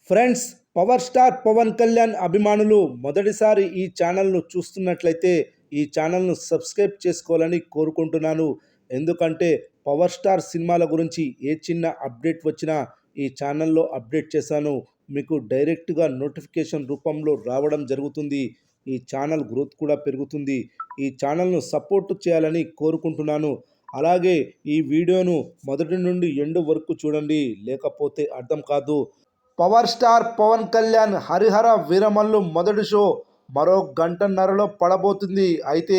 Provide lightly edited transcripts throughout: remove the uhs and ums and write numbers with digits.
Friends, power star Pawan Kalyan అభిమానులు మొదటిసారి ఈ ఛానల్ను చూస్తున్నట్లయితే ఈ ఛానల్ను సబ్స్క్రైబ్ చేసుకోవాలని కోరుకుంటున్నాను. ఎందుకంటే పవర్ స్టార్ సినిమాల గురించి ఏ చిన్న అప్డేట్ వచ్చినా ఈ ఛానల్లో అప్డేట్ చేశాను. మీకు డైరెక్ట్గా నోటిఫికేషన్ రూపంలో రావడం జరుగుతుంది. ఈ ఛానల్ గ్రోత్ కూడా పెరుగుతుంది. ఈ ఛానల్ను సపోర్ట్ చేయాలని కోరుకుంటున్నాను. అలాగే ఈ వీడియోను మొదటి నుండి ఎండ్ వరకు చూడండి, లేకపోతే అర్థం కాదు. పవర్ స్టార్ పవన్ కళ్యాణ్ హరిహర వీరమల్లు మొదటి షో మరో గంటన్నరలో పడబోతుంది. అయితే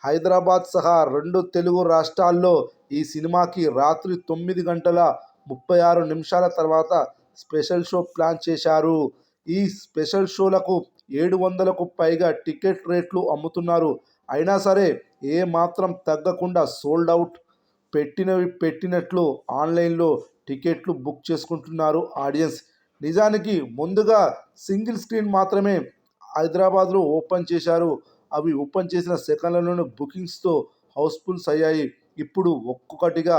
హైదరాబాద్ సహా 2 తెలుగు రాష్ట్రాల్లో ఈ సినిమాకి రాత్రి 9:36 తర్వాత స్పెషల్ షో ప్లాన్ చేశారు. ఈ స్పెషల్ షోలకు 700కు పైగా టికెట్ రేట్లు అమ్ముతున్నారు. అయినా సరే ఏ మాత్రం తగ్గకుండా సోల్డ్ అవుట్, పెట్టినవి పెట్టినట్లు ఆన్లైన్లో టికెట్లు బుక్ చేసుకుంటున్నారు ఆడియన్స్. నిజానికి ముందుగా సింగిల్ స్క్రీన్ మాత్రమే హైదరాబాద్లో ఓపెన్ చేశారు. అవి ఓపెన్ చేసిన సెకండ్లలోనే బుకింగ్స్తో హౌస్ఫుల్స్ అయ్యాయి. ఇప్పుడు ఒక్కొక్కటిగా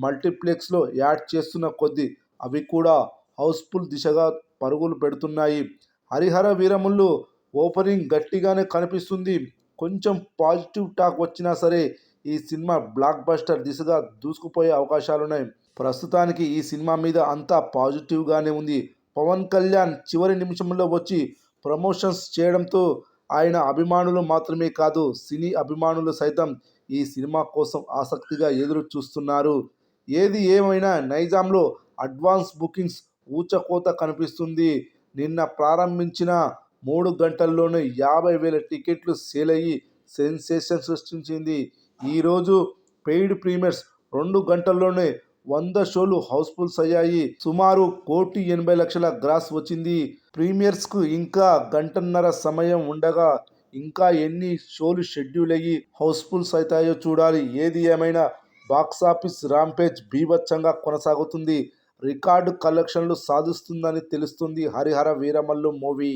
మల్టీప్లెక్స్లో యాడ్ చేస్తున్న కొద్దీ అవి కూడా హౌస్ఫుల్ దిశగా పరుగులు పెడుతున్నాయి. హరిహర వీరములు ఓపెనింగ్ గట్టిగానే కనిపిస్తుంది. కొంచెం పాజిటివ్ టాక్ వచ్చినా సరే ఈ సినిమా బ్లాక్ బస్టర్ దిశగా దూసుకుపోయే అవకాశాలున్నాయి. ప్రస్తుతానికి ఈ సినిమా మీద అంతా పాజిటివ్గానే ఉంది. పవన్ కళ్యాణ్ చివరి నిమిషంలో వచ్చి ప్రమోషన్స్ చేయడంతో ఆయన అభిమానులు మాత్రమే కాదు, సినీ అభిమానులు సైతం ఈ సినిమా కోసం ఆసక్తిగా ఎదురు చూస్తున్నారు. ఏది ఏమైనా నైజాంలో అడ్వాన్స్ బుకింగ్స్ ఊచకోత కనిపిస్తుంది. నిన్న ప్రారంభించిన 3 గంటల్లోనే 50,000 టికెట్లు సేల్ అయ్యి సెన్సేషన్ సృష్టించింది. ఈరోజు పెయిడ్ ప్రీమియర్స్ 2 గంటల్లోనే 100 షోలు హౌస్ఫుల్స్ అయ్యాయి. సుమారు 1,80,00,000 గ్రాస్ వచ్చింది. ప్రీమియర్స్కు ఇంకా గంటన్నర సమయం ఉండగా ఇంకా ఎన్ని షోలు షెడ్యూల్ అయ్యి హౌస్ఫుల్స్ అవుతాయో చూడాలి. ఏది ఏమైనా బాక్సాఫీస్ ర్యాంపేజ్ బీభత్సంగా కొనసాగుతుంది. రికార్డు కలెక్షన్లు సాధిస్తుందని తెలుస్తుంది హరిహర వీరమల్లు మూవీ.